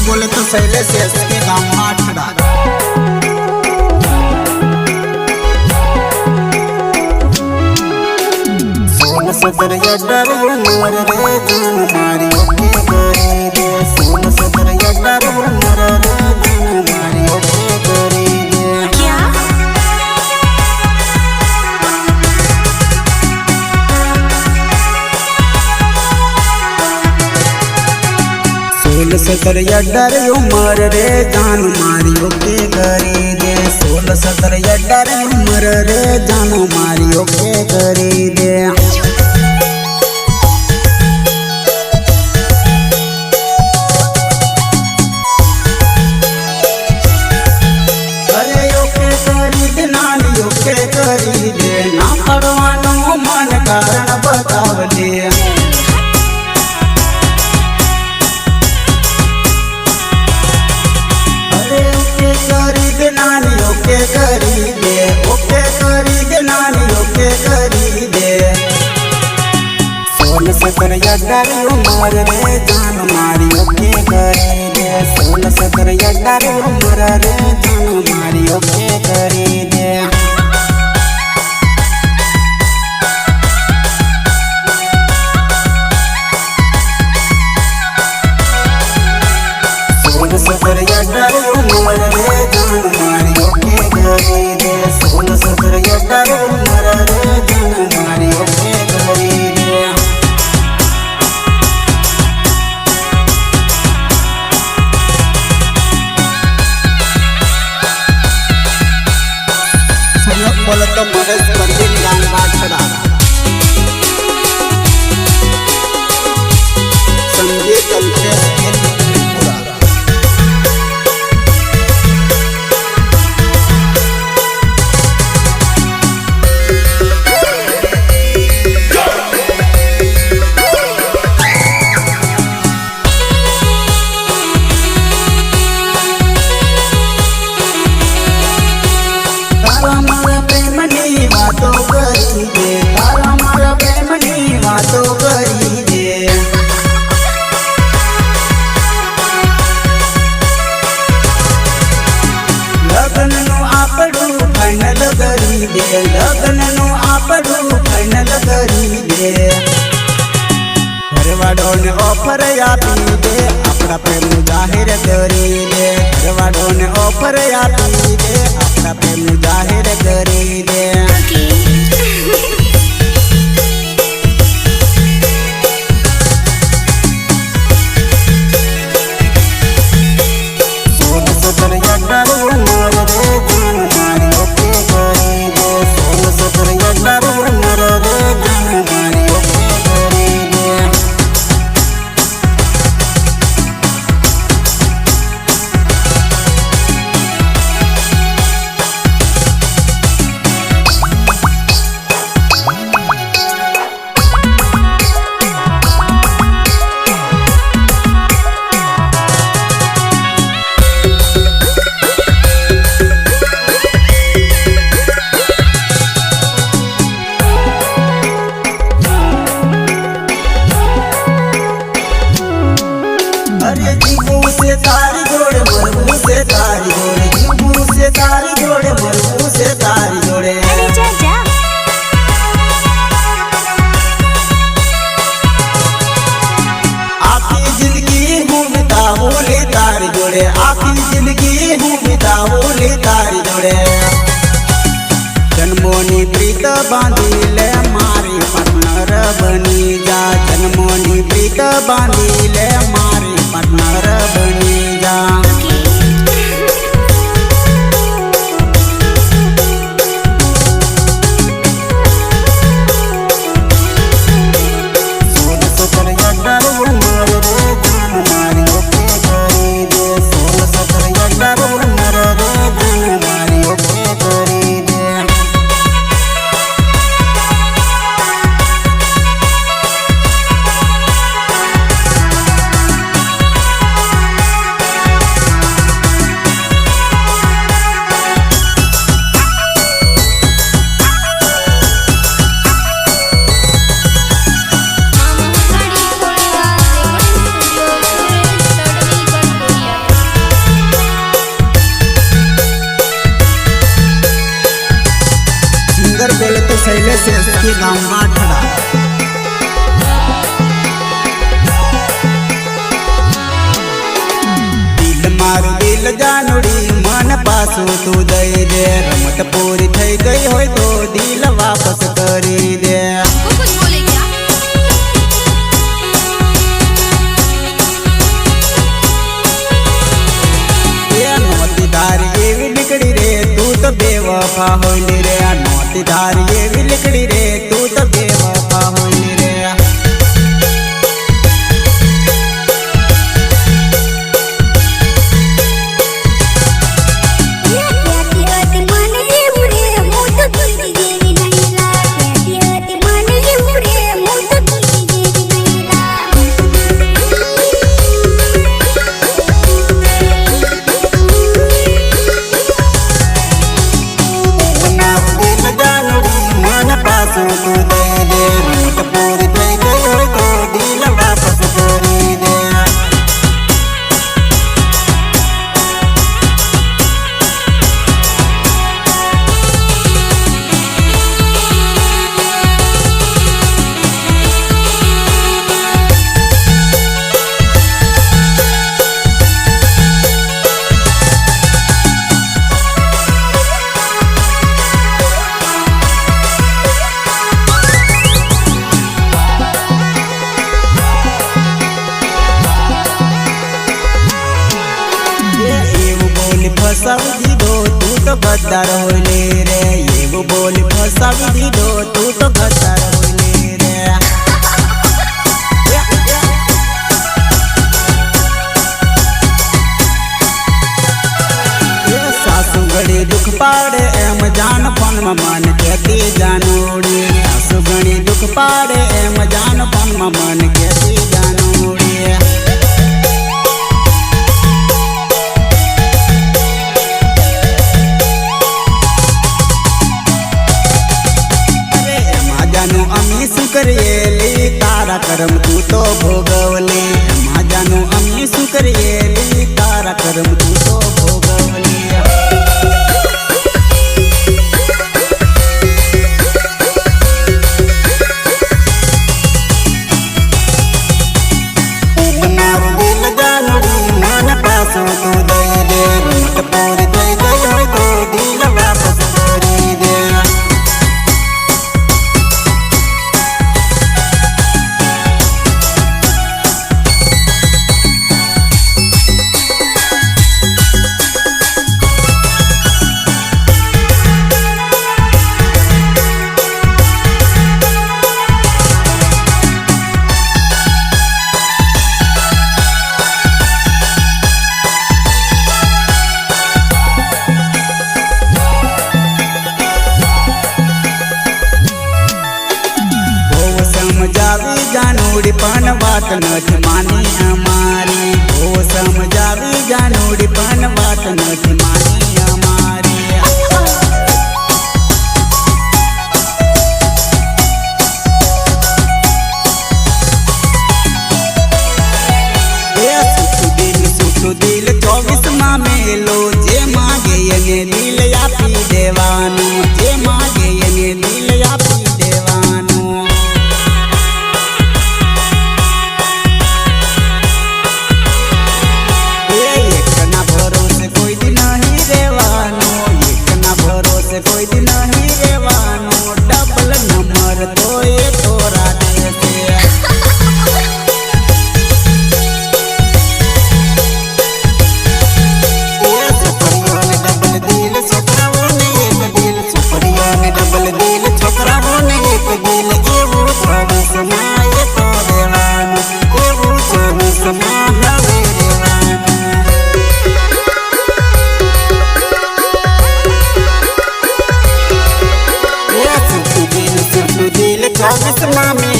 बोले तो शैलेश के गाँव आठड़ा। 16-17 उम्र रे जान मारी ओके करी दे। 16-17 उम्र रे जान मारी ओके करी दे। क्या 16-17 उम्र रे जान मारी ओके करी दे। 16-17 उम्र रे जान मारी ओके करी दे। अरे ओके करी दे नानी ओके करी दे। ना पड़वानो मन कारण बतावले। नानी ओके करी दे। ओके करी दे नानी ओके करी दे। 16-17 उम्र रे जान मारी ओके करी दे। 16-17 उम्र रे जान मारी ओके करी दे। 16-17 उम्र रे जान मारी ओके करी दे। 16-17 उम्र रे जान मारी ओके करी दे। संयोग बोले तो महेश मंदिर गाँव आठड़ा। संगीत अल्पेश के त्रिपुरा। बातों करी दे। तारा मारा प्रेमनी बातों करी दे। लगन नो आपड़ू फाइनल करी दे। लगन नो आपड़ू फाइनल करी दे। घरवाड़ों ने ऑफर आपी दे। अपना प्रेम जाहिर करी दे। घरवाड़ों ने ऑफर आपी दे। अपना प्रेम जाहिर करी दे। अरे जीबू से तारी जोड़े मरबू से तारी जोड़े। जीबू से तारी जोड़े मरबू से तारी जोड़े। अरे जा जा आपकी जिंदगी हूँ बिताओले तारी जोड़े। आपकी जिंदगी हूँ बिताओले तारी जोड़े। जन्मोनी प्रीत बांधी ले मारी पार्टनर बनी जा। जन्मोनी प्रीत बांधी ले मारी पार्टनर बनी जा। SSK ગામ વાઠડા મારું દિલ જાનુડી મન પાછું તું દઈ દે રમત પૂરી થઈ ગઈ હોય તો દિલ વાપસ કરી દે નોતી ધારી એવી નીકળી રે તું તો બેવફા હોઈલી રે નોતી ધારી એવી નીકળી રે તું તો બેવફા હોઈલી રે ફસાવી દીધો તું તો ગદ્દાર હોઈલે રે એવું બોલી ફસાવી દીધો તું તો ગદ્દાર હોઈલે રે સાસુ ઘડી દુઃખ પાડે એમ જાન ફોનમાં મન કહેતી જાનોડી સાસુ ઘણી દુઃખ પાડે એમ જાન ફોનમાં મન કહેતી જાનોડી અમી શું કરીએલી તારા કરમ તું તો ભોગવલી માજાનું અમી શું કરીએલી તારા કરમ તું તો ભોગવલી મારું દિલ જાનુડી મન પાછું તું દઈ દે રમત પૂરી થઈ ગઈ હોય તો દિલ વાપસ કરી દે સમજાવી જાનુડી પણ વાત નથી માની અમારી ઓ સમજાવી જાનુડી પણ વાત નથી માની અમારી સુઠું દિલ 24 મેલો જે માગે એને દિલ આપી દેવાનું જે માગે એને દિલ આપી દેવાનું કોઈ દી નહીં રહેવાનું ડબલ નંબર તો એ તોરા દેશે ડબલ દિલ છોકરાઓને એક દિલ એવું ભવિષ્યમાં એ તો દેવાનું એવું ભવિષ્યમાં હવે રહેવાનું 24 માં